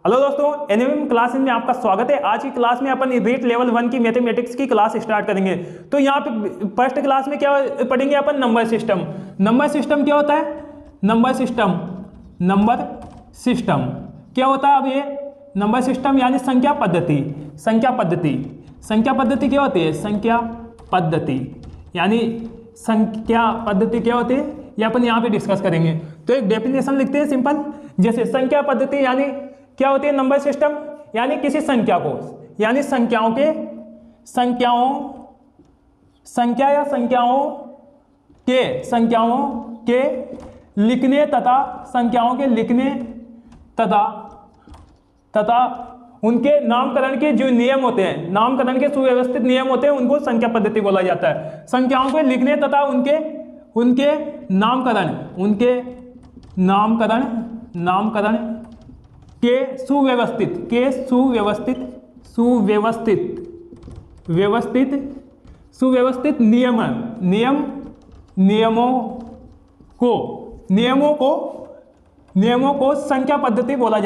Hello दोस्तों, NMM classes में आपका स्वागत है। आज की क्लास में अपन रीट लेवल 1 की मैथमेटिक्स की क्लास स्टार्ट करेंगे। तो यहाँ पे फर्स्ट क्लास में क्या पढ़ेंगे अपन? Number system. नंबर सिस्टम क्या होता है? नंबर सिस्टम क्या होता है? अब ये नंबर सिस्टम यानी संख्या पद्धति। संख्या पद्धति क्या होती है? संख्या पद्धति यानी संख्या पद्धति क्या होती है, ये अपन यहाँ पे डिस्कस करेंगे। तो एक डेफिनेशन लिखते हैं सिंपल, जैसे संख्या पद्धति यानी क्या होती है? नंबर सिस्टम यानी किसी संख्या को, यानी संख्याओं के लिखने तथा संख्याओं के लिखने तथा उनके नामकरण के जो नियम होते हैं, नामकरण के सुव्यवस्थित नियम होते हैं, उनको संख्या पद्धति बोला जाता है। संख्याओं के लिखने तथा उनके नामकरण के सुव्यवस्थित नियमों को संख्या पद्धति बोला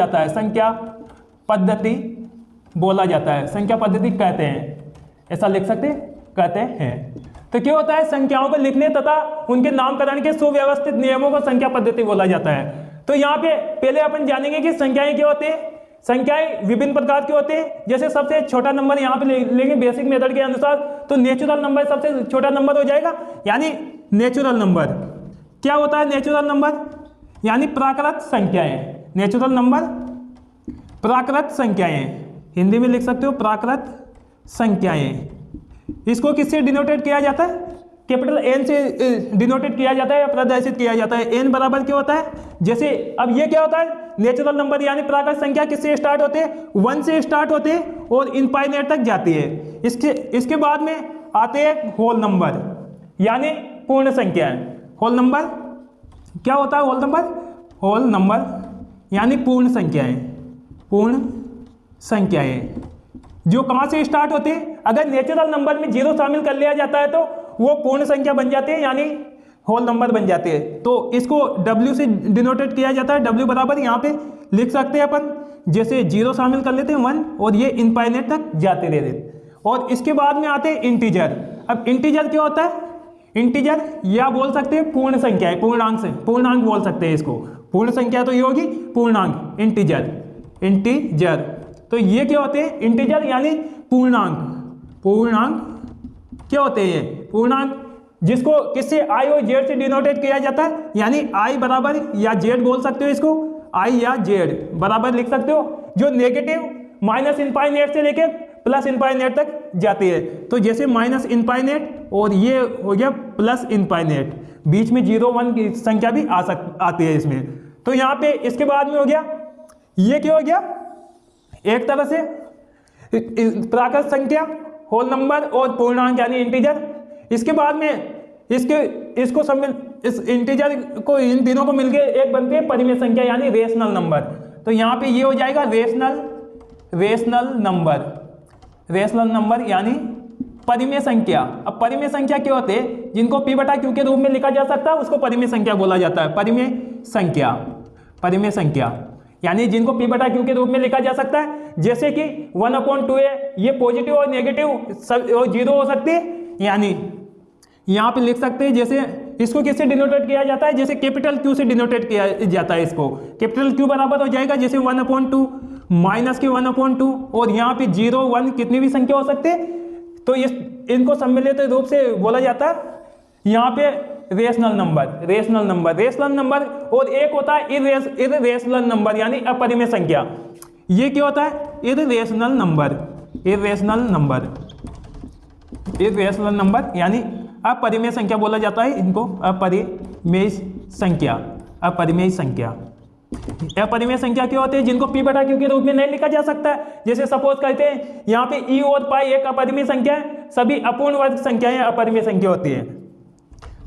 जाता है। संख्या पद्धति कहते हैं, ऐसा लिख सकते कहते हैं। तो क्या होता है? संख्याओं को लिखने तथा उनके नामकरण के सुव्यवस्थित नियमों को संख्या पद्धति बोला जाता है। तो यहाँ पे पहले अपन जानेंगे कि संख्याएं क्या होती है। संख्याएं विभिन्न प्रकार की होती है। जैसे सबसे छोटा नंबर यहाँ पे लेंगे बेसिक मेथड के अनुसार, तो नेचुरल नंबर सबसे छोटा नंबर हो जाएगा, यानी नेचुरल नंबर। क्या होता है नेचुरल नंबर? यानी प्राकृत संख्याएं। नेचुरल नंबर प्राकृत संख्याएं, हिंदी में लिख सकते हो प्राकृत संख्याएं। इसको किससे डिनोटेट किया जाता है? कैपिटल एन से डिनोटेट किया जाता है या प्रदर्शित किया जाता है। एन बराबर क्या होता है? जैसे अब ये क्या होता है? नेचुरल नंबर यानी प्राकृत संख्या किससे स्टार्ट होते हैं? 1 से स्टार्ट होते हैं और इनफाइनाइट तक जाती है। इसके बाद में आते हैं होल नंबर यानी पूर्ण संख्याएं। होल नंबर क्या होता है? होल नंबर यानी पूर्ण संख्याएं जो कहाँ से स्टार्ट होती है? अगर नेचुरल नंबर में 0 शामिल कर लिया जाता है तो वो पूर्ण संख्या बन जाती है, यानी होल नंबर बन जाते हैं। तो इसको W से डिनोटेट किया जाता है। W बराबर यहाँ पे लिख सकते हैं अपन, जैसे 0 शामिल कर लेते हैं 1 और ये इनफाइनाइट तक जाते रहते। और इसके बाद में आते हैं इंटीजर। अब इंटीजर क्या होता है? इंटीजर या बोल सकते हैं पूर्ण संख्या है, पूर्णांक बोल सकते हैं इसको। पूर्ण संख्या तो ये होगी पूर्णांक, इंटीजर। तो ये क्या होते हैं? इंटीजर यानी पूर्णांक क्या होते हैं? ये पूर्णांक जिसको किससे I और Z से डिनोटेट किया जाता है, यानी I बराबर या Z बोल सकते हो इसको, I या Z बराबर लिख सकते हो, जो नेगेटिव माइनस इनफाइनाइट से लेके प्लस इनफाइनाइट तक जाती है। तो जैसे माइनस इनफाइनाइट और ये हो गया प्लस इनफाइनाइट, बीच में 0 1 की संख्या भी आती है इसमें। तो यहाँ पे इसके बाद में हो गया, ये क्या हो गया? एक तरह से प्राकृत संख्या, होल नंबर और पूर्णांक यानी इंटीजर। इसके बाद में इस इंटीजर को, इन तीनों को मिलके एक बनती है परिमेय संख्या यानी रेशनल नंबर। तो यहाँ पे ये हो जाएगा रेशनल नंबर यानी परिमेय संख्या। अब परिमेय संख्या क्या होते हैं? जिनको P/Q के रूप में लिखा जा सकता है उसको परिमेय संख्या बोला जाता है। परिमेय संख्या यानी जिनको P/Q के रूप में लिखा जा सकता है, जैसे कि 1/2 है, ये पॉजिटिव और नेगेटिव और 0 हो सकती है। यानी यहाँ पे लिख सकते हैं, जैसे इसको किससे डिनोटेट किया जाता है? जैसे कैपिटल Q से डिनोटेट किया जाता है इसको। कैपिटल Q बराबर हो जाएगा जैसे 1/2 माइनस के 1/2 और यहाँ पे 0 1 कितनी भी संख्या हो सकती है। तो इनको सम्मिलित रूप से बोला जाता है यहाँ पे रेशनल नंबर। और एक होता है इर्रेशनल नंबर यानी अपरिमेय संख्या। ये क्या होता है? इर्रेशनल नंबर यानी अपरिमेय संख्या बोला जाता है इनको। अपरिमेय संख्या क्या होते हैं? जिनको P/Q के रूप में नहीं लिखा जा सकता है। जैसे सपोज करते हैं यहाँ पे E और पाई एक अपरिमेय संख्या है, सभी अपूर्ण वर्ग संख्याएं अपरिमेय संख्या होती है।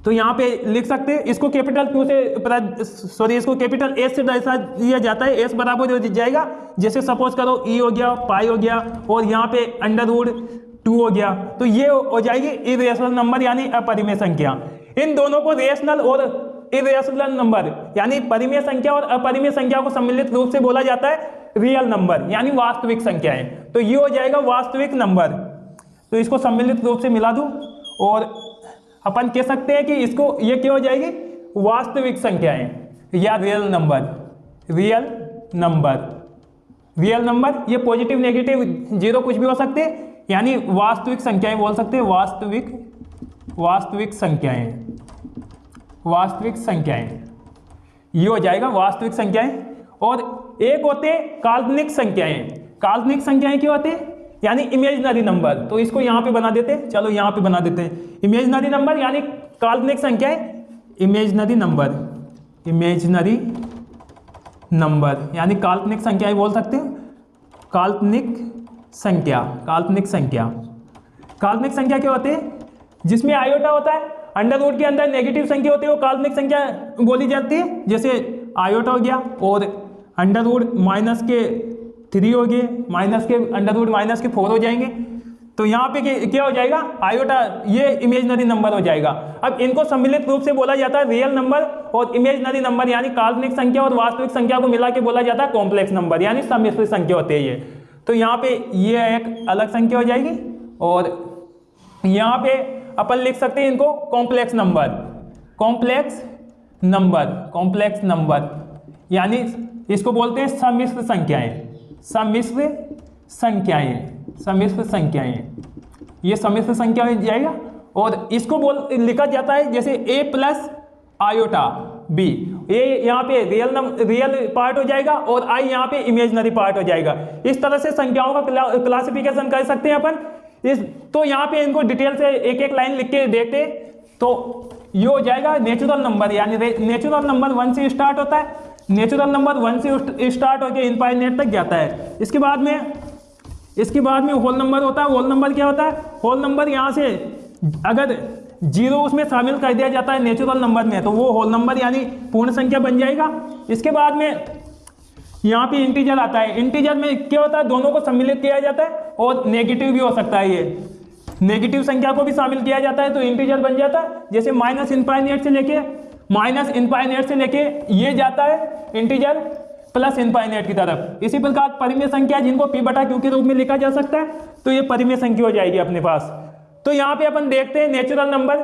तो यहाँ पे लिख सकते हैं, इसको कैपिटल Q से इसको कैपिटल S से दर्शा दिया जाता है। S बराबर हो जाएगा, जैसे सपोज करो E हो गया, पाई हो गया और यहाँ पे √2 हो गया। तो ये हो जाएगी इर्रेशनल नंबर यानी अपरिमेय संख्या। इन दोनों को रेशनल और इर्रेशनल नंबर यानी परिमेय संख्या और अपरिमेय संख्या को सम्मिलित रूप से बोला जाता है रियल नंबर यानी वास्तविक संख्याएं। तो ये हो जाएगा वास्तविक नंबर। तो इसको सम्मिलित रूप से मिला दूं और अपन कह सकते हैं कि इसको ये क्या हो जाएगी, वास्तविक संख्याएं या real number. Real number, real number ये पॉजिटिव नेगेटिव जीरो कुछ भी हो सकते हैं, यानी वास्तविक संख्याएं बोल सकते हैं। वास्तविक संख्याएं, वास्तविक संख्याएं ये हो जाएगा वास्तविक संख्याएं। और एक होते हैं काल्पनिक संख्याएं। काल्पनिक संख्याएं क्या होते हैं, यानी इमेजिनरी नंबर। तो इसको यहाँ पे बना देते हैं, चलो यहाँ पे बना देते हैं इमेजिनरी नंबर यानी काल्पनिक संख्याएं। इमेजिनरी नंबर, इमेजिनरी नंबर यानी काल्पनिक संख्याएं बोल सकते हैं। काल्पनिक संख्या, काल्पनिक संख्या, काल्पनिक संख्या क्या होते हैं, जिसमें आयोटा होता है, अंडर रूट के अंदर नेगेटिव संख्या होती है वो काल्पनिक संख्या बोली जाती है। जैसे आयोटा हो गया और अंडर रूट माइनस के 3 हो गए, माइनस के अंडर रूट माइनस के 4 हो जाएंगे। तो यहाँ पे क्या हो जाएगा, आयोटा ये इमेजिनरी नंबर हो जाएगा। अब इनको सम्मिलित रूप से बोला जाता है रियल नंबर और इमेजिनरी नंबर यानी काल्पनिक संख्या और वास्तविक संख्या को मिला के बोला जाता है कॉम्प्लेक्स नंबर यानी सम्मिश्र संख्या होती है ये। तो यहाँ पे ये एक अलग संख्या हो जाएगी और यहाँ पे अपन लिख सकते हैं इनको complex number. Complex number, complex number यानी इसको बोलते हैं सम्मिश्र संख्याएं। सम्मिश्र संख्याएं, सम्मिश्र संख्याएं, ये सम्मिश्र संख्या हो जाएगा। और इसको लिखा जाता है जैसे a प्लस आयोटा b। ए यहाँ पे रियल पार्ट हो जाएगा और i यहाँ पे इमेजिनरी पार्ट हो जाएगा। इस तरह से संख्याओं का क्लासिफिकेशन कर सकते हैं अपन। तो यहाँ पे इनको डिटेल से एक एक लाइन लिख के देखते तो ये हो जाएगा नेचुरल नंबर यानी नेचुरल नंबर 1 से स्टार्ट होता है। नेचुरल नंबर 1 से स्टार्ट होकर इनफाइनाइट तक जाता है। इसके बाद में होल नंबर होता है। होल नंबर क्या होता है, होल नंबर यहाँ से अगर 0 उसमें शामिल कर दिया जाता है नेचुरल नंबर में तो वो होल नंबर यानी पूर्ण संख्या बन जाएगा। इसके बाद में यहाँ पे इंटीजर आता है। इंटीजर में क्या होता है, दोनों को सम्मिलित किया जाता है और नेगेटिव भी हो सकता है, ये नेगेटिव संख्या को भी शामिल किया जाता है तो इंटीजर बन जाता है। जैसे माइनस इनफाइनाइट से लेके ये जाता है इंटीजर प्लस इनफाइनाइट की तरफ। इसी प्रकार परिमेय संख्या जिनको p बटा q के रूप में लिखा जा सकता है तो ये परिमेय संख्या हो जाएगी अपने पास। तो यहाँ पे अपन देखते हैं नेचुरल नंबर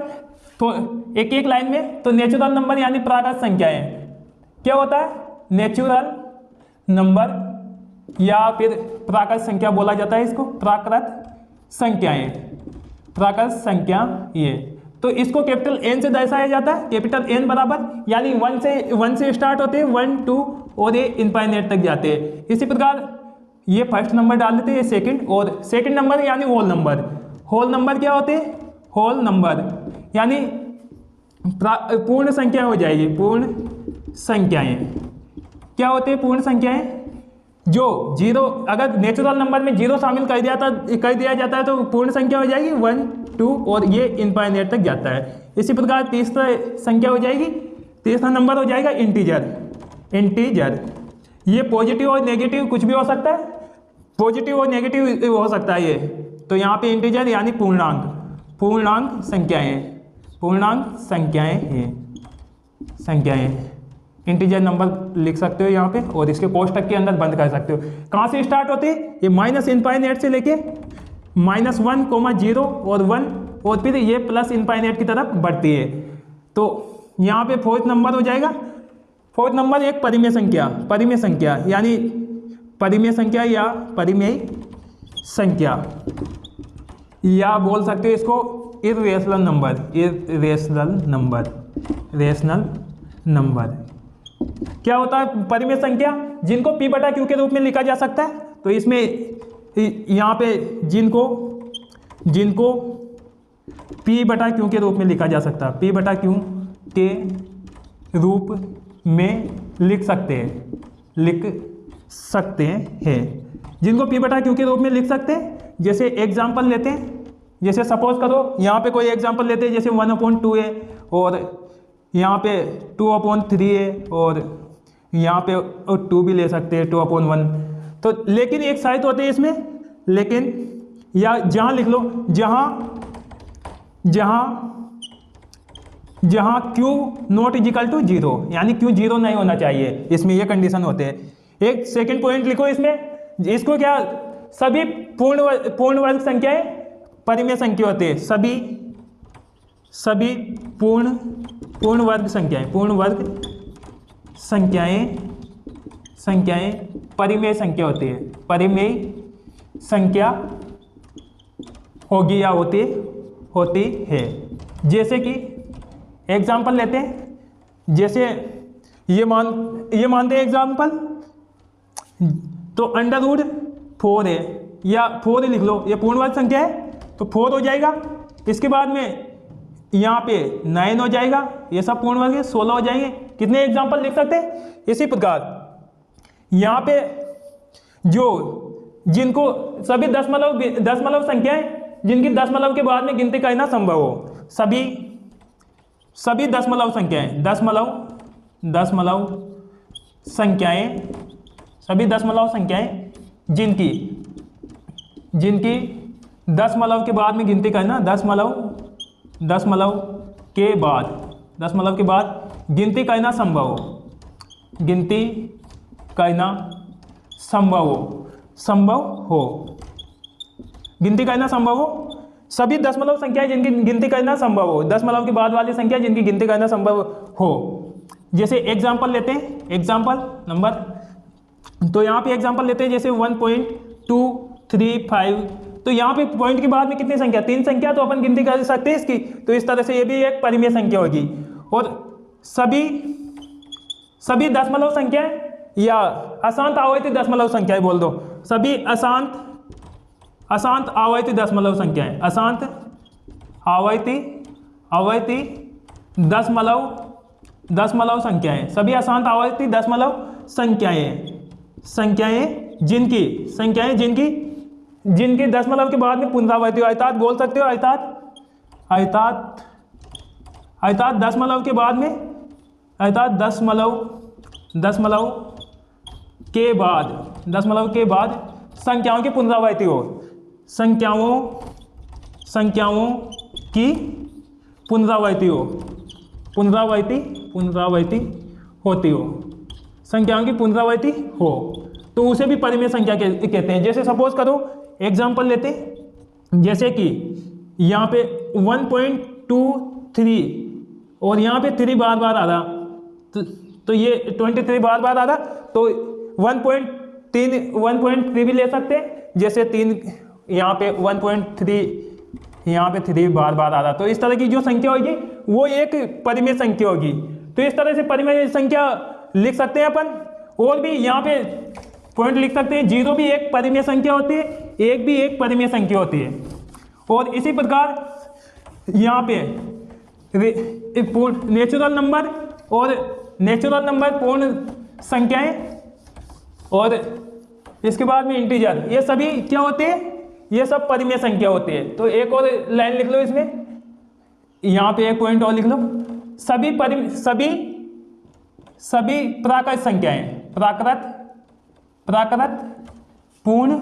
तो एक एक लाइन में। तो नेचुरल नंबर यानी प्राकृत संख्याएं क्या होता है, नेचुरल नंबर या फिर प्राकृत संख्या बोला जाता है इसको, प्राकृत संख्याएं, प्राकृत संख्या ये। तो इसको कैपिटल N से दर्शाया जाता है। कैपिटल N बराबर यानी 1 से स्टार्ट होते हैं 1 2 और ये इनफाइनाइट तक जाते हैं। इसी प्रकार ये फर्स्ट नंबर डाल देते हैं, ये सेकंड, और सेकंड नंबर यानी होल नंबर। होल नंबर क्या होते हैं, होल नंबर यानी पूर्ण संख्या हो जाएगी। पूर्ण संख्याएं क्या होते हैं, पूर्ण संख्याएं जो 0 अगर नेचुरल नंबर में 0 शामिल कर दिया जाता है तो पूर्ण संख्या हो जाएगी 1 2 और ये इनफाइनाइट तक जाता है। इसी प्रकार तीसरा संख्या हो जाएगी, तीसरा नंबर हो जाएगा इंटीजर। इंटीजर ये पॉजिटिव और नेगेटिव कुछ भी हो सकता है, पॉजिटिव और नेगेटिव हो सकता है ये। तो यहाँ पे इंटीजर यानी पूर्णांक, पूर्णांक संख्याएं, पूर्णांक संख्याएं हैं, संख्याएं। इंटीजर नंबर लिख सकते हो यहाँ पे और इसके कोष्टक के अंदर बंद कर सकते हो। कहाँ से स्टार्ट होते हैं, ये माइनस इनफाइनाइट से लेके -1, 0 और 1 और फिर ये प्लस इनफाइनाइट की तरफ बढ़ती है। तो यहाँ पे फोर्थ नंबर हो जाएगा। फोर्थ नंबर एक परिमेय संख्या, परिमेय संख्या यानी परिमेय संख्या या परिमेय संख्या या बोल सकते हो इसको irrational number, irrational number, rational number. क्या होता है परिमेय संख्या, जिनको p बटा q के रूप में लिखा जा सकता है। तो इसमें यहाँ पे जिनको p बटा q के रूप में लिखा जा सकता है, p बटा q के रूप में लिख सकते हैं, जिनको p बटा q के रूप में लिख सकते हैं। जैसे एग्जाम्पल लेते हैं, जैसे सपोज करो यहाँ पे कोई एग्जाम्पल लेते हैं, जैसे 1/2 है और यहाँ पे 2/3 है और यहाँ पे 2 भी ले सकते हैं 2/1। तो लेकिन एक साइड होते हैं इसमें, लेकिन या जहाँ लिख लो जहाँ q नॉट इजिकल टू 0 यानी q 0 नहीं होना चाहिए, इसमें ये कंडीशन होते हैं। एक सेकंड पॉइंट लिखो इसमें, इसको क्या, सभी पूर्ण वर्ग संख्याएं परिमेय संख्या होती है, सभी पूर्ण वर्ग संख्याएं परिमेय संख्या होती है, परिमेय संख्या होगी या होती है। जैसे कि एग्जाम्पल लेते हैं, जैसे ये मानते हैं एग्जाम्पल, तो √4 है, या 4 लिख लो, ये पूर्ण वर्ग संख्या है तो 4 हो जाएगा। इसके बाद में यहाँ पे 9 हो जाएगा, ये सब पूर्ण वर्ग है, 16 हो जाएंगे। कितने एग्जाम्पल लिख सकते हैं। इसी प्रकार यहाँ पे जिनको सभी दशमलव संख्याएं जिनकी दशमलव के बाद में गिनती करना संभव हो, सभी दशमलव संख्याएं जिनकी दशमलव के बाद में गिनती करना, दशमलव के बाद गिनती करना संभव हो, सभी दशमलव संख्याएं जिनकी गिनती करना संभव हो, दशमलव के बाद वाली संख्या जिनकी गिनती करना संभव हो। जैसे एग्जाम्पल लेते हैं, एग्जाम्पल नंबर, तो यहाँ पे एग्जाम्पल लेते हैं, जैसे 1.235, तो यहाँ पे पॉइंट के बाद में कितनी संख्या, 3 संख्या, तो अपन गिनती कर सकते हैं इसकी। तो इस तरह से ये भी एक परिमेय संख्या होगी। और सभी दशमलव संख्याएं या अशांत आवर्ती दशमलव संख्याएं बोल दो, सभी अशांत आवर्ती दशमलव संख्याएं, अशांत आवर्ती दशमलव संख्याएं, सभी अशांत आवर्ती दशमलव संख्याएं जिनकी दशमलव के बाद में पुनरावृत्ति हो, अर्थात बोल सकते हो अर्थात दशमलव के बाद में, अर्थात दशमलव के बाद संख्याओं की पुनरावृत्ति हो, संख्याओं की पुनरावृत्ति होती हो, संख्याओं की पुनरावृत्ति हो, तो उसे भी परिमेय संख्या कहते हैं। जैसे सपोज करो एग्जाम्पल लेते, जैसे कि यहाँ पे 1.23 और यहाँ पे 3 बार आ रहा, तो ये 23 बार आ रहा, तो 1.3 भी ले सकते हैं। जैसे 3 यहाँ पे 1.3, यहाँ पे 3 बार आ रहा, तो इस तरह की जो संख्या होगी वो एक परिमेय संख्या होगी। तो इस तरह से परिमेय संख्या लिख सकते हैं अपन। और भी यहाँ पे पॉइंट लिख सकते हैं, 0 भी एक परिमेय संख्या होती है, 1 भी एक परिमेय संख्या होती है। और इसी प्रकार यहाँ पे नेचुरल नंबर पूर्ण संख्याएं, और इसके बाद में इंटीजर, ये सभी क्या होते हैं, ये सब परिमेय संख्या होती है। तो एक और लाइन लिख लो इसमें, यहाँ पे एक पॉइंट और लिख लो, सभी प्राकृत संख्याएं, प्राकृत पूर्ण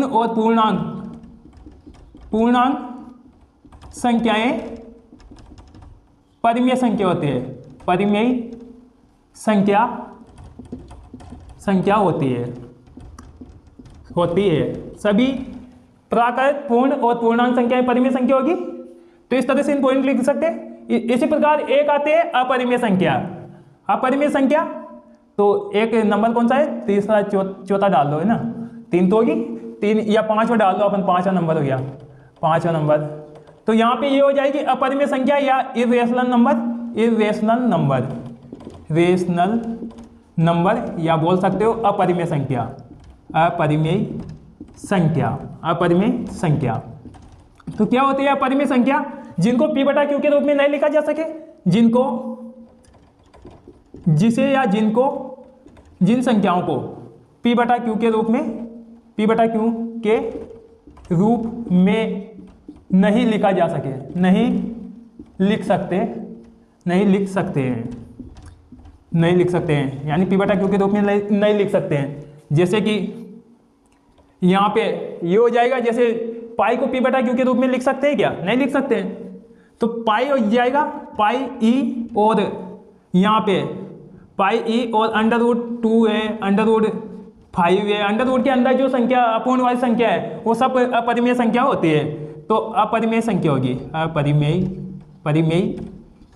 और पूर्णांक संख्याएं परिमेय संख्या होती है, परिमेय संख्या होती है। सभी प्राकृत पूर्ण और पूर्णांक संख्याएं परिमेय संख्या होगी। तो इस तरह से इन पॉइंट लिख सकते हैं। इसी प्रकार एक आते हैं अपरिमेय संख्या, तो एक नंबर कौन सा है, तीसरा चौथा डाल दो, है ना, 3 तो होगी, 3 या 5 डाल दो अपन, 5वां नंबर हो गया, 5वां नंबर। तो यहाँ पे ये हो जाएगी अपरिमेय संख्या या इर्रेशनल नंबर, या बोल सकते हो अपरिमेय संख्या। तो क्या होती है अपरिमेय संख्या, जिनको P/Q के रूप में नहीं लिखा जा सके, जिन संख्याओं को P/Q के रूप में नहीं लिखा जा सके, नहीं लिख सकते हैं, यानी P/Q के रूप में नहीं लिख सकते हैं। जैसे कि यहाँ पे ये हो जाएगा, जैसे पाई को P/Q के रूप में लिख सकते हैं क्या, नहीं लिख सकते हैं। तो पाई हो जाएगा पाई E, और यहाँ पे पाई ई और √2 है, √5 है। अंडर रूट के अंदर जो संख्या अपूर्ण वाली संख्या है वो सब अपरिमेय संख्या होती है, तो अपरिमेय संख्या होगी, परिमेय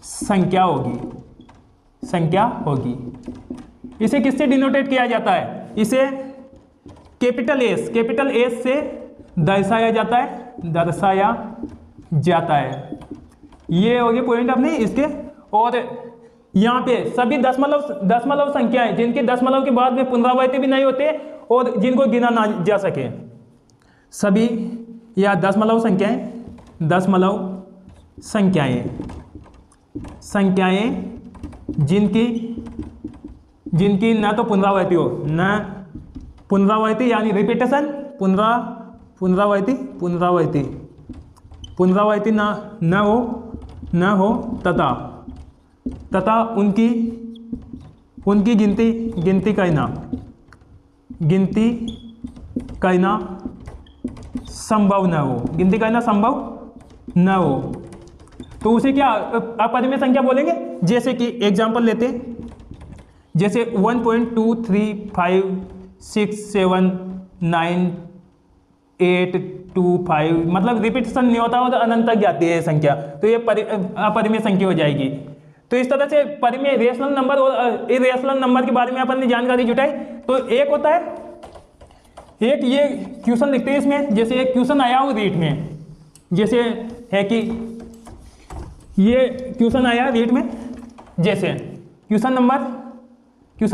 संख्या होगी। इसे किससे डिनोटेट किया जाता है? इसे कैपिटल एस से दर्शाया जाता है। ये हो गए पॉइंट अपने इसके। और यहाँ पे सभी दशमलव संख्याएं जिनके दशमलव के बाद में पुनरावृत्ति भी नहीं होते और जिनको गिना ना जा सके, सभी या दशमलव संख्याएं जिनकी न तो पुनरावृत्ति हो, न पुनरावृत्ति यानी रिपीटेशन, पुनरावृत्ति न हो तथा उनकी गिनती करना संभव न हो, तो उसे क्या अपरिमेय संख्या बोलेंगे। जैसे कि एग्जांपल लेते हैं, जैसे 1.235679825, मतलब रिपीटेशन नहीं होता और अनंत तक जाती है संख्या, तो ये अपरिमेय संख्या हो जाएगी। तो इस तरह से परिमेय रेशनल नंबर और इरेशनल नंबर के बारे में अपन ने जानकारी जुटाई। तो एक होता है, एक ये क्वेश्चन लिखते हैं इसमें, जैसे एक क्वेश्चन आया हो रीट में, जैसे है कि ये क्वेश्चन आया रीट में, जैसे क्वेश्चन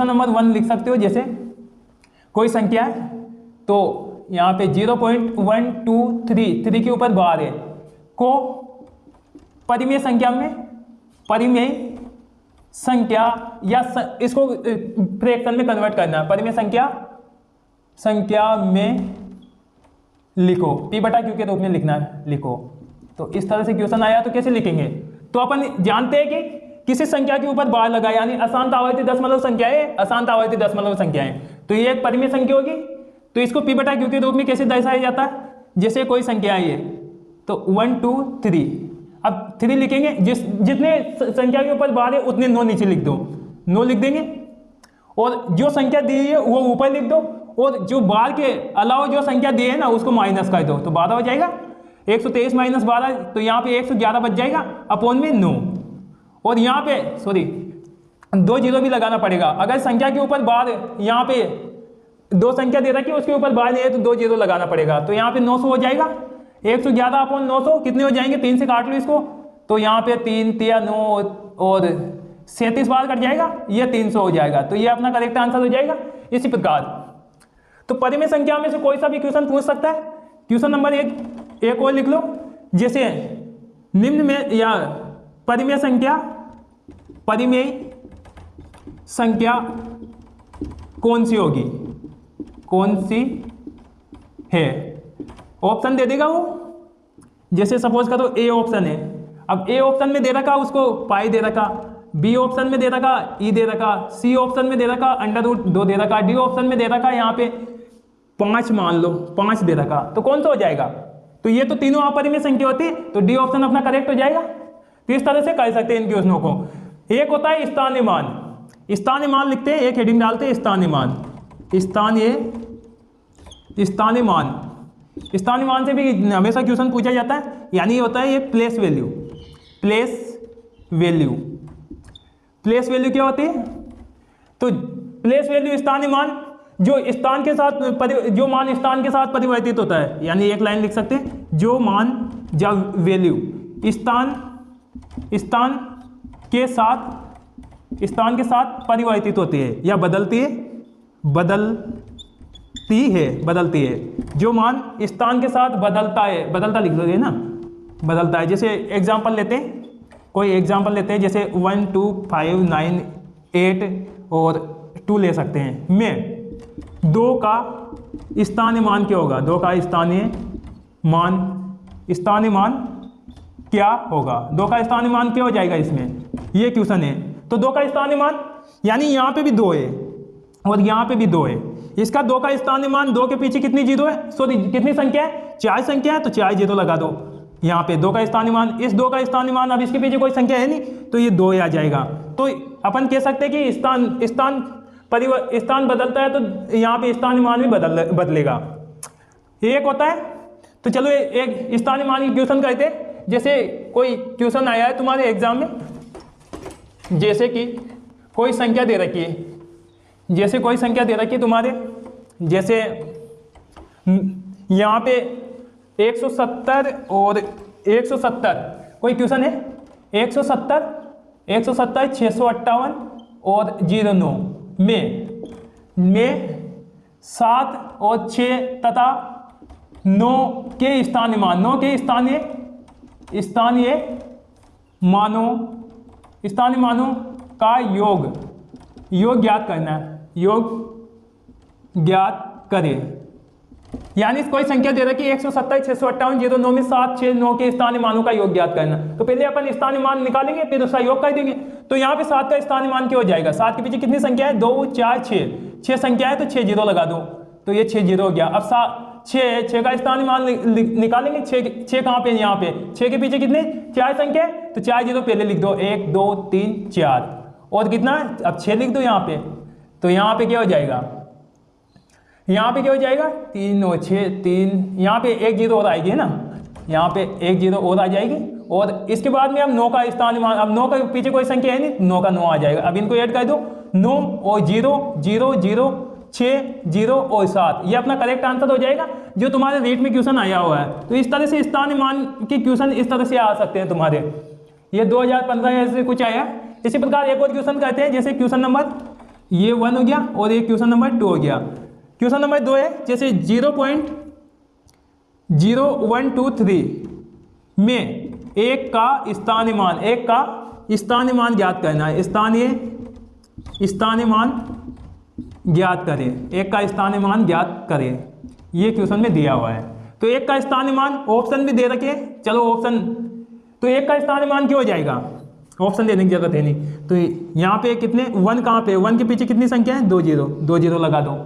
नंबर 1 लिख सकते हो। जैसे कोई संख्या है तो यहाँ पे 0.123 के ऊपर बार है को परिमेय संख्या या इसको फ्रैक्शन में कन्वर्ट करना, परिमेय संख्या में लिखो, P/Q के रूप में लिखो। तो इस तरह से क्वेश्चन आया तो कैसे लिखेंगे? तो अपन जानते हैं कि किसी संख्या के ऊपर बार लगा, यानी अशांत आवर्ती दशमलव संख्याएं, तो ये एक परिमेय संख्या होगी। तो इसको P/Q के रूप में कैसे दर्शाया जाता है? जैसे कोई संख्या है तो 1 2 3, अब 3 लिखेंगे, जितने संख्या के ऊपर बार है उतने 9 नीचे लिख दो, 9 लिख देंगे, और जो संख्या दी है वो ऊपर लिख दो, और जो बार के अलावा जो संख्या दी है ना उसको माइनस कर दो, तो 12 हो जाएगा। 123 - 12, तो यहाँ पे 111 बच जाएगा, अपॉन में 9। और यहाँ पे 2 0 भी लगाना पड़ेगा। अगर संख्या के ऊपर बार यहाँ पे 2 संख्या दे रखी है उसके ऊपर बार नहीं है तो 2 0 लगाना पड़ेगा, तो यहाँ पे 900 हो जाएगा। 111 अपॉन 900 कितने हो जाएंगे? 3 से काट लो इसको, तो यहाँ पे 3 3 9 और 37 बार कट जाएगा, ये 300 हो जाएगा। तो ये अपना करेक्ट आंसर हो जाएगा। इसी प्रकार तो परिमेय संख्या में से कोई सा भी क्वेश्चन पूछ सकता है। क्वेश्चन नंबर 1 और लिख लो, जैसे निम्न में या परिमेय संख्या कौन सी होगी, कौन सी है? ऑप्शन दे देगा वो। जैसे सपोज करो ए ऑप्शन है, अब ए ऑप्शन में दे रखा उसको पाई दे रखा, बी ऑप्शन में दे रखा ई दे रखा, सी ऑप्शन में दे रखा √2 दे रखा, डी ऑप्शन में दे रखा यहाँ पे 5 मान लो 5 दे रखा, तो कौन सा हो जाएगा? तो ये तो तीनों अपरिमेय संख्या होती है, तो डी ऑप्शन अपना करेक्ट हो जाएगा। तो इस तरह से कर सकते हैं इन क्वेश्चनों को। एक होता है स्थानीय मान लिखते हैं, एक हेडिंग डालते हैं स्थानीय मान से भी हमेशा क्वेश्चन पूछा जाता है, यानी ये होता है ये प्लेस वैल्यू क्या होती है? तो प्लेस वैल्यू स्थानीय मान जो मान स्थान के साथ परिवर्तित होता है, यानी एक लाइन लिख सकते हैं, जो मान जब वैल्यू स्थान के साथ परिवर्तित होती है या बदलती है, जो मान स्थान के साथ बदलता लिख दोगे ना, बदलता है। जैसे एग्जांपल लेते हैं, कोई एग्जांपल लेते हैं, जैसे 1 2 5 9 8 और 2 ले सकते हैं। में 2 का स्थानीय मान क्या होगा? 2 का स्थानीय मान क्या होगा? 2 का स्थानीय मान क्या हो जाएगा इसमें? ये क्वेश्चन है। तो 2 का स्थानीय मान यानी यहाँ पे भी 2 है और यहाँ पे भी 2 है। इसका 2 का स्थानीय मान 2 के पीछे कितनी 0 है? सॉरी कितनी संख्या है? 4 संख्या है, तो 4 0 लगा दो यहाँ पे। 2 का स्थानीय मान, इस 2 का स्थानीय मान, अब इसके पीछे कोई संख्या है नहीं तो ये 2 आ जाएगा। तो अपन कह सकते हैं कि स्थान बदलता है तो यहाँ पे स्थानीय मान भी बदलेगा। एक होता है, तो चलो एक स्थानीय मान की क्वेश्चन करते हैं। जैसे कोई क्वेश्चन आया है तुम्हारे एग्जाम में, जैसे कि कोई संख्या दे रखी है, जैसे कोई संख्या दे रखी है तुम्हारे, जैसे यहाँ पे 170 और 170 कोई क्वेश्चन है, 170 658 और 09 में 7 और 6 तथा 9 के स्थानीय मान, 9 के स्थानीय मानों का योग ज्ञात करना है, योग ज्ञात करें। यानी कोई संख्या दे रखी है 170 658 09 में 7 6 9 के स्थानीय मानों का योग ज्ञात करना। तो पहले अपन स्थानीय मान निकालेंगे, फिर उसका योग कर देंगे। तो यहाँ पे 7 का स्थानीय मान क्या हो जाएगा, 7 के पीछे कितनी संख्या है, 2 4 6 संख्या है, तो 6 जीरो लगा दो, तो ये 6 जीरो हो गया। अब 6 का स्थानीय मान निकालेंगे, 6 कहाँ पे, यहाँ पे 6 के पीछे कितने 4 संख्या है, तो 4 जीरो पहले लिख दो, 1 2 3 4 और कितना, अब 6 लिख दो यहाँ पे। तो यहाँ पे क्या हो जाएगा, यहाँ पे क्या हो जाएगा 3 और 6 3, यहाँ पे 1 जीरो और आएगी है ना, यहाँ पे 1 जीरो और आ जाएगी। और इसके बाद में अब 9 का स्थानीय मान, अब 9 का पीछे कोई संख्या है नहीं, 9 का 9 आ जाएगा। अब इनको ऐड कर दो, 9 और 0 0 0 6 0 और 7, ये अपना करेक्ट आंसर हो जाएगा जो तुम्हारे रेट में क्वेश्चन आया हुआ है। तो इस तरह से स्थानीय मान के क्वेश्चन इस तरह से आ सकते हैं तुम्हारे। ये 2015 से कुछ आया। इसी प्रकार एक और क्वेश्चन कहते हैं, जैसे क्वेश्चन नंबर ये 1 हो गया और एक क्वेश्चन नंबर 2 हो गया। क्वेश्चन नंबर 2 है, जैसे 0.0123 में एक का स्थानीय मान ज्ञात करना है, स्थानीय मान ज्ञात करें, एक का स्थानीय मान ज्ञात करें, ये क्वेश्चन में दिया हुआ है। तो एक का स्थानीय मान ऑप्शन भी दे रखे, चलो ऑप्शन, तो एक का स्थानीय मान क्या हो जाएगा, ऑप्शन देने की जरूरत है नहीं। तो यहाँ पे कितने 1 कहाँ पे, 1 के पीछे कितनी संख्या है, 2 जीरो लगा दो।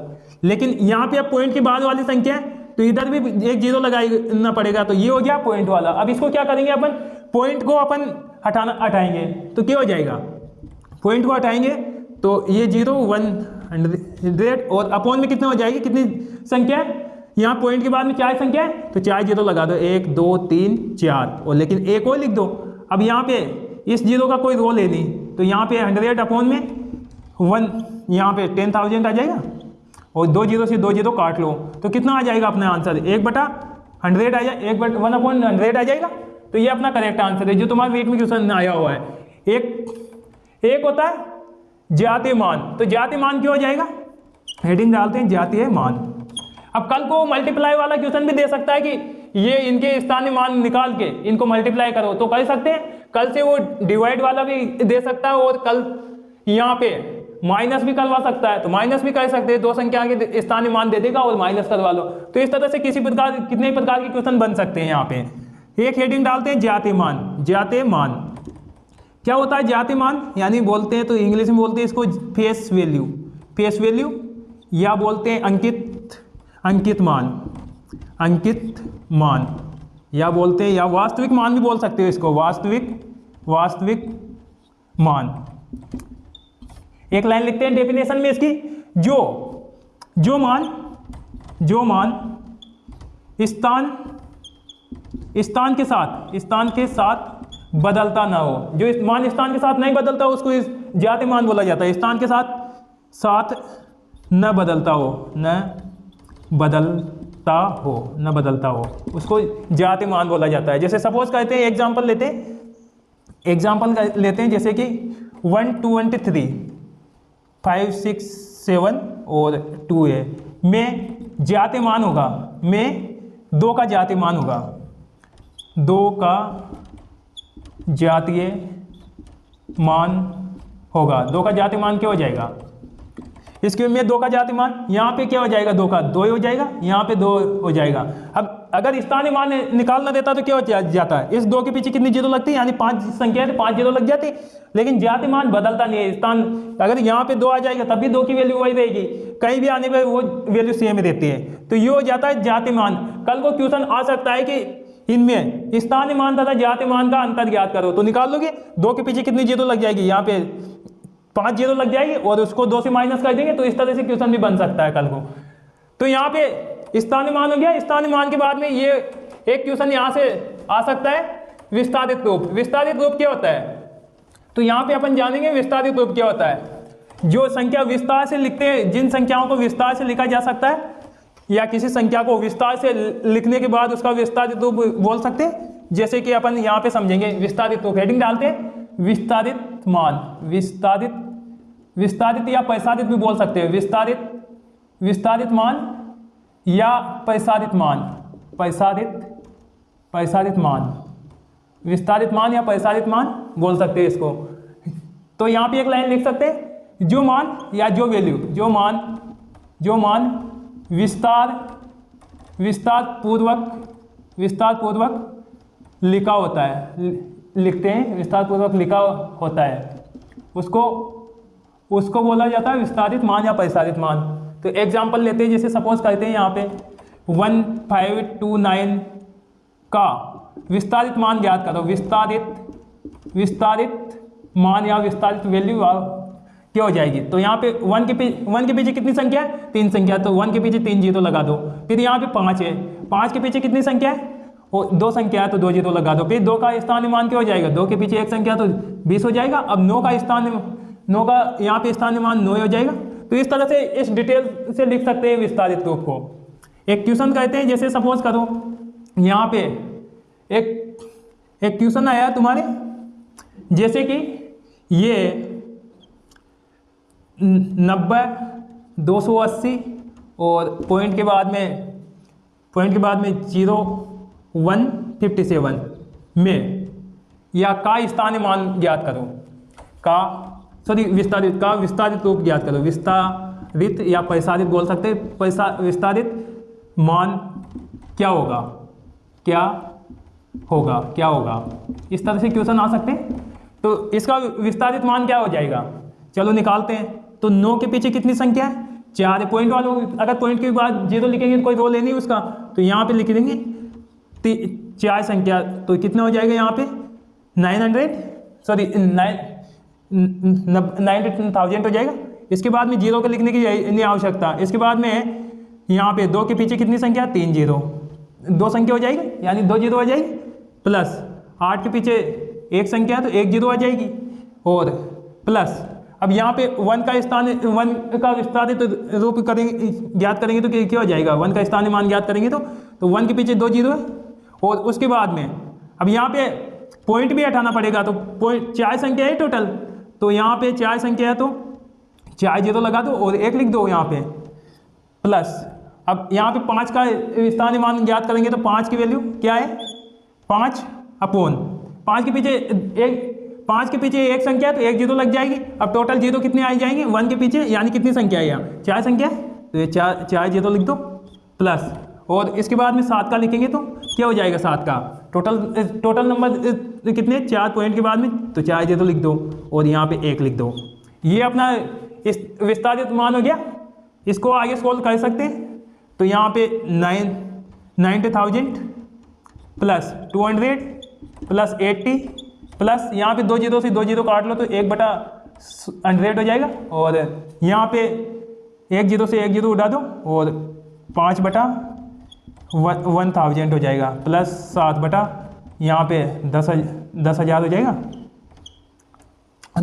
लेकिन यहाँ पे अब पॉइंट के बाद वाली संख्या है, तो इधर भी 1 जीरो लगाना पड़ेगा, तो ये हो गया पॉइंट वाला। अब इसको क्या करेंगे अपन, पॉइंट को अपन हटाएंगे, तो क्या हो जाएगा, पॉइंट को हटाएंगे तो ये 0 100 और अपॉन में कितना हो जाएगी, कितनी संख्या है, यहाँ पॉइंट के बाद में 4 संख्या है, तो 4 जीरो लगा दो, 1 2 3 4 और लेकिन एक और लिख दो। अब यहाँ पे इस जीरो का कोई रोल है नहीं, तो यहाँ पे 100 अपॉन में 1, यहाँ पे 10,000 आ जाएगा और 2 जीरो से 2 जीरो काट लो, तो कितना आ जाएगा अपना आंसर, 1/100 आ जाएगा, 1/100 आ जाएगा। तो ये अपना करेक्ट आंसर है जो तुम्हारे वेट में क्वेश्चन आया हुआ है। एक होता है जातीय मान, तो जातीय मान क्यों हो जाएगा, हेडिंग डालते हैं जातीय मान। अब कल को मल्टीप्लाई वाला क्वेश्चन भी दे सकता है कि ये इनके स्थानीय मान निकाल के इनको मल्टीप्लाई करो, तो कर सकते हैं। कल से वो डिवाइड वाला भी दे सकता है और कल यहाँ पे माइनस भी करवा सकता है, तो माइनस भी कर सकते हैं, 2 संख्या के स्थानीय मान दे देगा और माइनस करवा लो। तो इस तरह से कितने प्रकार के क्वेश्चन बन सकते हैं। यहाँ पे एक हेडिंग डालते हैं जातीय मान। जातीय मान क्या होता है, जातीय मान यानी बोलते हैं तो इंग्लिश में बोलते हैं इसको फेस वैल्यू, या बोलते हैं अंकित मान, या बोलते हैं, या वास्तविक मान भी बोल सकते हो इसको, वास्तविक मान। एक लाइन लिखते हैं डेफिनेशन में इसकी, जो मान स्थान के साथ बदलता ना हो, जो मान स्थान के साथ नहीं बदलता उसको जातीय मान बोला जाता है। स्थान के साथ न बदलता हो उसको जातीय मान बोला जाता है। जैसे सपोज कहते हैं, एग्जांपल लेते हैं जैसे कि 1 2 3 5 6 7 और 2 है में जातीय मान होगा, में 2 का जातीय मान होगा, 2 का जातीय मान होगा। 2 का जातीय मान क्या हो जाएगा, इसके में 2 का जातीय मान, यहाँ पे क्या हो जाएगा, 2 का 2 हो जाएगा, यहाँ पे 2 हो जाएगा। अब अगर स्थानीय मान निकालना देता तो क्या हो जाता है, इस 2 के पीछे कितनी जीरो लगती है, यानी 5 संख्या है तो 5 जीरो लग जाती। लेकिन जातीय मान बदलता नहीं है, स्थान अगर यहाँ पे 2 आ जाएगा तब भी 2 की वैल्यू वही रहेगी, कहीं भी आने पर वो वैल्यू सेम रहती है। तो ये हो जाता है जातीय मान। कल को क्वेश्चन आ सकता है कि इनमें स्थानीय मान तथा जातीय मान का अंतर ज्ञात करो, तो निकाल लोगे 2 के पीछे कितनी जीरो लग जाएगी, यहाँ पे 5 जीरो लग जाएगी और उसको 2 से माइनस कर देंगे, तो इस तरह से क्वेश्चन भी बन सकता है कल को। तो यहाँ पे स्थानीय मान हो गया। स्थानीय मान के बाद में ये एक क्वेश्चन यहाँ से आ सकता है, विस्तारित रूप। विस्तारित रूप क्या होता है? तो यहाँ पे अपन जानेंगे विस्तारित रूप क्या होता है। जो संख्या विस्तार से लिखते हैं, जिन संख्याओं को विस्तार से लिखा जा सकता है, या किसी संख्या को विस्तार से लिखने के बाद उसका विस्तारित रूप बोल सकते हैं। जैसे कि अपन यहाँ पे समझेंगे विस्तारित रूप, हेडिंग डालते हैं विस्तारित मान, विस्तारित या प्रसारित भी बोल सकते हैं, विस्तारित मान या प्रसारित मान, प्रसारित मान, विस्तारित मान या प्रसारित मान बोल सकते हैं इसको। तो यहाँ पे एक लाइन लिख सकते हैं, जो मान या जो वैल्यू, जो मान विस्तार पूर्वक लिखा होता है, लिखते हैं, विस्तार पूर्वक लिखा होता है, उसको बोला जाता है विस्तारित मान या प्रसारित मान। तो एग्जांपल लेते हैं, जैसे सपोज करते हैं यहाँ पे 1529 का विस्तारित मान ज्ञात करो। विस्तारित मान या विस्तारित वैल्यू क्या हो जाएगी? तो यहाँ पे 1 के पीछे कितनी संख्या है? 3 संख्या, तो 1 के पीछे 3 जीरो लगा दो। फिर यहाँ पे 5 है, 5 के पीछे कितनी संख्या है? वो 2 संख्या है, तो 2 जीरो लगा दो। फिर 2 का स्थानीय मान क्या हो जाएगा? 2 के पीछे 1 संख्या तो 20 हो जाएगा। अब 9 का यहाँ पे स्थानीय मान 9 हो जाएगा। तो इस तरह से इस डिटेल से लिख सकते हैं विस्तारित रूप को। एक क्वेश्चन कहते हैं, जैसे सपोज करो यहाँ पे एक क्वेश्चन आया तुम्हारे, जैसे कि ये 90, 280 और पॉइंट के बाद में 0157 में या का स्थानीय मान ज्ञात करो। विस्तारित रूप ज्ञात करो। विस्तारित या प्रसारित बोल सकते हैं। विस्तारित मान क्या होगा, इस तरह से क्वेश्चन आ सकते हैं। तो इसका विस्तारित मान क्या हो जाएगा, चलो निकालते हैं। तो 9 के पीछे कितनी संख्या है? 4 है। पॉइंट वालों, अगर पॉइंट के बाद जीरो लिखेंगे तो कोई रोल नहीं उसका, तो यहाँ पे लिख देंगे 4 संख्या, तो कितना हो जाएगा यहाँ पे 90,000 हो जाएगा। इसके बाद में जीरो को लिखने की नहीं आवश्यकता। इसके बाद में यहाँ पे 2 के पीछे कितनी संख्या? 3 जीरो, 2 संख्या हो जाएगी, यानी 2 जीरो आ जाएगी। प्लस 8 के पीछे 1 संख्या है, तो 1 जीरो आ जाएगी। और प्लस अब यहाँ पे 1 का विस्तारित रूप करेंगे, ज्ञात करेंगे तो क्या हो जाएगा? 1 का स्थानीय मान ज्ञात करेंगे तो 1 के पीछे 2 जीरो है। और उसके बाद में अब यहाँ पे पॉइंट भी हटाना पड़ेगा, तो पॉइंट 4 संख्या है टोटल, तो यहाँ पे 4 संख्या है, तो 4 जीरो लगा दो और 1 लिख दो यहाँ पे। प्लस अब यहाँ पे 5 का स्थानीय मान ज्ञात करेंगे, तो 5 की वैल्यू क्या है? 5 अपॉन 5 के पीछे 1 संख्या है, तो 1 जीरो लग जाएगी। अब टोटल जीरो कितने आ जाएंगे 1 के पीछे, यानी कितनी संख्या है यहाँ? 4 संख्या है, तो ये 4 जीरो लिख दो। प्लस और इसके बाद में 7 का लिखेंगे तो क्या हो जाएगा? 7 का टोटल नंबर कितने? 4 पॉइंट के बाद में, तो 4 जीरो लिख दो और यहाँ पे 1 लिख दो। ये अपना इस विस्तारित मान हो गया। इसको आगे सोल्व कर सकते हैं। तो यहाँ पे 90,000 प्लस 200 प्लस 80 प्लस यहाँ पे 2 जीरो से 2 जीरो काट लो, तो 1/100 हो जाएगा। और यहाँ पे 1 जीरो से 1 जीरो उड़ा दो और 5/1000 हो जाएगा। प्लस 7 यहाँ पे 10,000 हो जाएगा।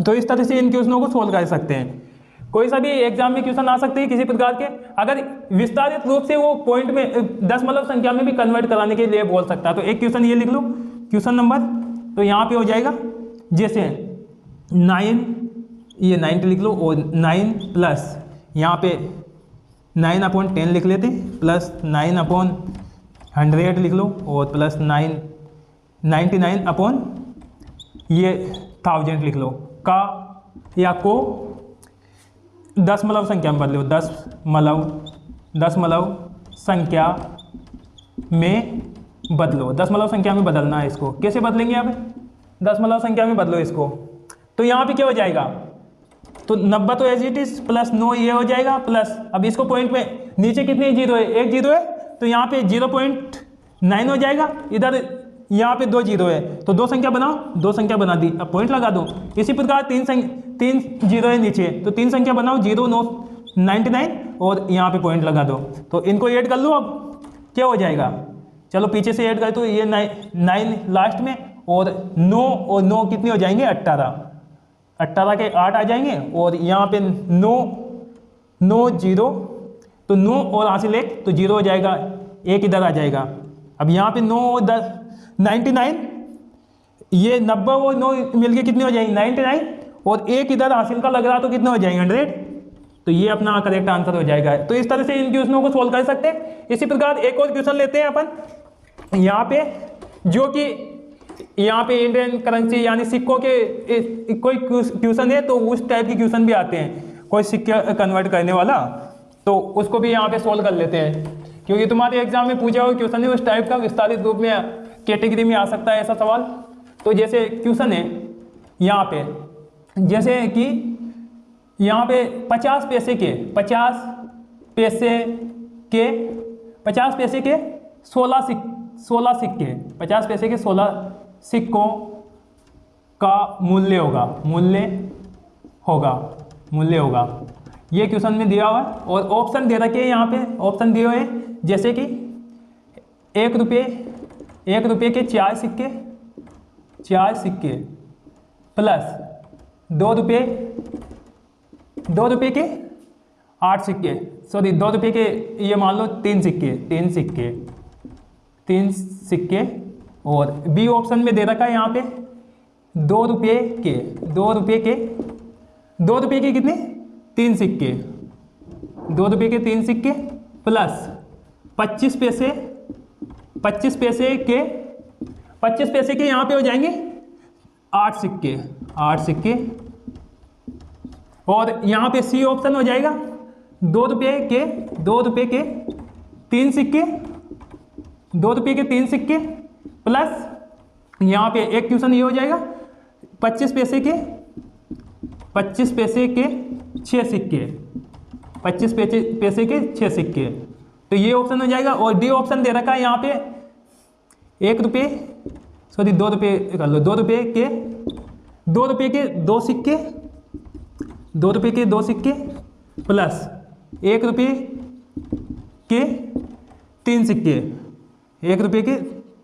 तो इस तरह से इन क्वेश्चनों को सोल्व कर सकते हैं। कोई सा भी एग्जाम में क्वेश्चन आ सकते हैं किसी प्रकार के, अगर विस्तारित रूप से वो पॉइंट में दशमलव संख्या में भी कन्वर्ट कराने के लिए बोल सकता है। तो एक क्वेश्चन ये लिख लो, क्वेश्चन नंबर, तो यहाँ पे हो जाएगा जैसे 9, ये 90 लिख लो और 9 प्लस यहाँ पे 9/10 लिख लेते, प्लस 9/100 लिख लो और प्लस 99/1000 लिख लो। का या को दशमलव संख्या में बदलो, दशमलव संख्या में बदलो। दशमलव संख्या में बदलना है इसको। कैसे बदलेंगे? अब दशमलव संख्या में बदलो इसको। तो यहाँ पे क्या हो जाएगा? तो 90 तो एज इट इज, प्लस 9 ये हो जाएगा। प्लस अब इसको पॉइंट में नीचे कितने जीरो है? 1 जीरो है, तो यहाँ पे 0.9 हो जाएगा। इधर यहाँ पे 2 जीरो है, तो 2 संख्या बनाओ, 2 संख्या बना दी। अब पॉइंट लगा दो। इसी प्रकार 3 जीरो है नीचे, तो 3 संख्या बनाओ, 0 9 99 और यहाँ पे पॉइंट लगा दो। तो इनको ऐड कर लो, अब क्या हो जाएगा, चलो पीछे से ऐड कर, तो ये 9 लास्ट में और 9 और 9 कितने हो जाएंगे 18 के 8 आ जाएंगे, और यहाँ पे 9 0, तो 9 और हासिल 1 तो 0 हो जाएगा, 1 इधर आ जाएगा। अब यहाँ पे 9 और 10 99, ये 90 और 9 मिलके कितने हो जाएंगे 99, और 1 इधर हासिल का लग रहा तो कितने हो जाएंगे 100, तो ये अपना करेक्ट आंसर हो जाएगा। तो इस तरह से इन क्वेश्चनों को सोल्व कर सकते हैं। इसी प्रकार एक और क्वेश्चन लेते हैं अपन यहाँ पे, जो कि यहाँ पे इंडियन करेंसी यानी सिक्कों के कोई क्वेश्चन है, तो उस टाइप के क्वेश्चन भी आते हैं, कोई सिक्के कन्वर्ट करने वाला, तो उसको भी यहाँ पे सोल्व कर लेते हैं, क्योंकि तुम्हारे एग्जाम में पूछा हुआ क्वेश्चन है उस टाइप का, विस्तारित रूप में कैटेगरी में आ सकता है ऐसा सवाल। तो जैसे क्वेश्चन है यहाँ पे, जैसे कि यहाँ पे 50 पैसे के 16 सिक्के 50 पैसे के 16 सिक्कों का मूल्य होगा, ये क्वेश्चन में दिया हुआ है। और ऑप्शन दे रखे हैं यहाँ पे, ऑप्शन दिए हुए हैं, जैसे कि 1 रुपये के 4 सिक्के प्लस 2 रुपये के 8 सिक्के, सॉरी 2 रुपये के ये मान लो 3 सिक्के, और बी ऑप्शन में दे रखा है यहाँ पे 2 रुपये के कितने 3 सिक्के, 2 रुपये के 3 सिक्के प्लस 25 पैसे के यहाँ पे हो जाएंगे 8 सिक्के, और यहाँ पे सी ऑप्शन हो जाएगा 2 रुपये के 3 सिक्के, 2 रुपये के 3 सिक्के प्लस यहाँ पे एक क्वेश्चन ये हो जाएगा 25 पैसे के 6 सिक्के, 25 पैसे के 6 सिक्के, तो ये ऑप्शन हो जाएगा। और डी ऑप्शन दे रखा है यहाँ पे 2 रुपये कर लो, 2 रुपये के 2 सिक्के, 2 रुपये के 2 सिक्के प्लस 1 रुपये के 3 सिक्के, 1 रुपये के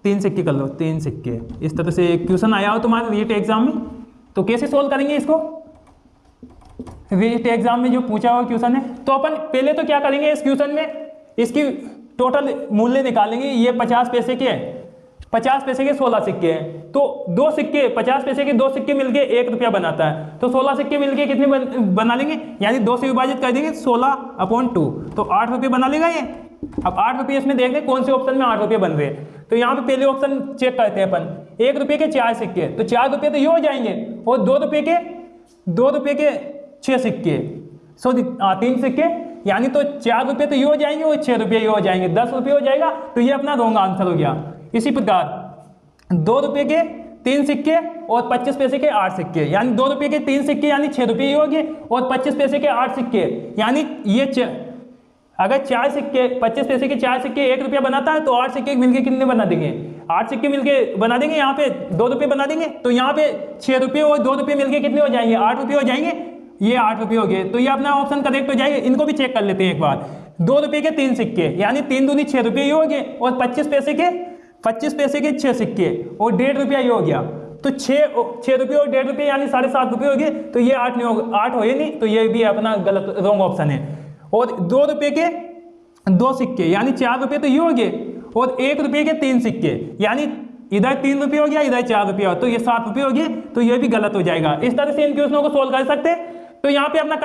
3 सिक्के कर लो, 3 सिक्के। इस तरह से एक क्वेश्चन आया हो तुम्हारे रीट एग्जाम में, तो कैसे सोल्व करेंगे इसको, रीट एग्जाम में जो पूछा हुआ क्वेश्चन है, तो अपन पहले तो क्या करेंगे, इस क्वेश्चन में इसकी टोटल मूल्य निकालेंगे। ये 50 पैसे के 16 सिक्के हैं, तो 2 सिक्के 50 पैसे के 2 सिक्के मिलके 1 रुपया बनाता है, तो 16 सिक्के मिलके कितने बना लेंगे, यानी 2 से विभाजित कर देंगे 16/2, तो 8 रुपये बना लेगा ये। अब 8 रुपये इसमें देख लें कौन से ऑप्शन में 8 रुपये बन रहे हैं, तो यहाँ पे पहले ऑप्शन चेक करते हैं अपन, 1 रुपये के 4 सिक्के, तो 4 रुपये तो ये हो जाएंगे, और 2 रुपये के 6 सिक्के, 3 सिक्के, यानी तो 4 रुपये तो ये हो जाएंगे और 6 रुपये ये हो जाएंगे, 10 रुपये हो जाएगा, तो ये अपना रॉन्ग आंसर हो गया। इसी प्रकार 2 रुपये के 3 सिक्के और 25 पैसे के 8 सिक्के, यानी 2 रुपये के 3 सिक्के यानी 6 रुपये ये हो गए, और 25 पैसे के 8 सिक्के यानी ये अगर 4 सिक्के 25 पैसे के 4 सिक्के 1 रुपया बनाता है, तो 8 सिक्के मिलके कितने बना देंगे, 8 सिक्के मिलके बना देंगे, यहाँ पे 2 रुपये बना देंगे, तो यहाँ पे 6 रुपये और 2 रुपये मिलके कितने हो जाएंगे, 8 रुपये हो जाएंगे, ये 8 रुपये हो गए, तो ये अपना ऑप्शन करेक्ट हो जाएगा। इनको भी चेक कर लेते हैं एक बार, 2 रुपये के 3 सिक्के यानी 3 दूनी 6 रुपये ये हो गए, और 25 पैसे के 6 सिक्के और 1.5 रुपया ये हो गया, तो 6 रुपये और 1.5 रुपये यानी 7.5 रुपये हो गए, तो ये 8 हो ही नहीं, तो ये भी अपना गलत रॉन्ग ऑप्शन है। और 2 रुपये के 2 सिक्के यानी 4 रुपये तो ये हो गए, और 1 रुपये के 3 सिक्के यानी इधर 3 रुपये हो गया, इधर 4 रुपये, तो ये 7 रुपये हो गए, तो ये भी गलत हो जाएगा। इस तरह से इन क्वेश्चनों को सोल्व कर सकते हैं। तो यहाँ पे अपना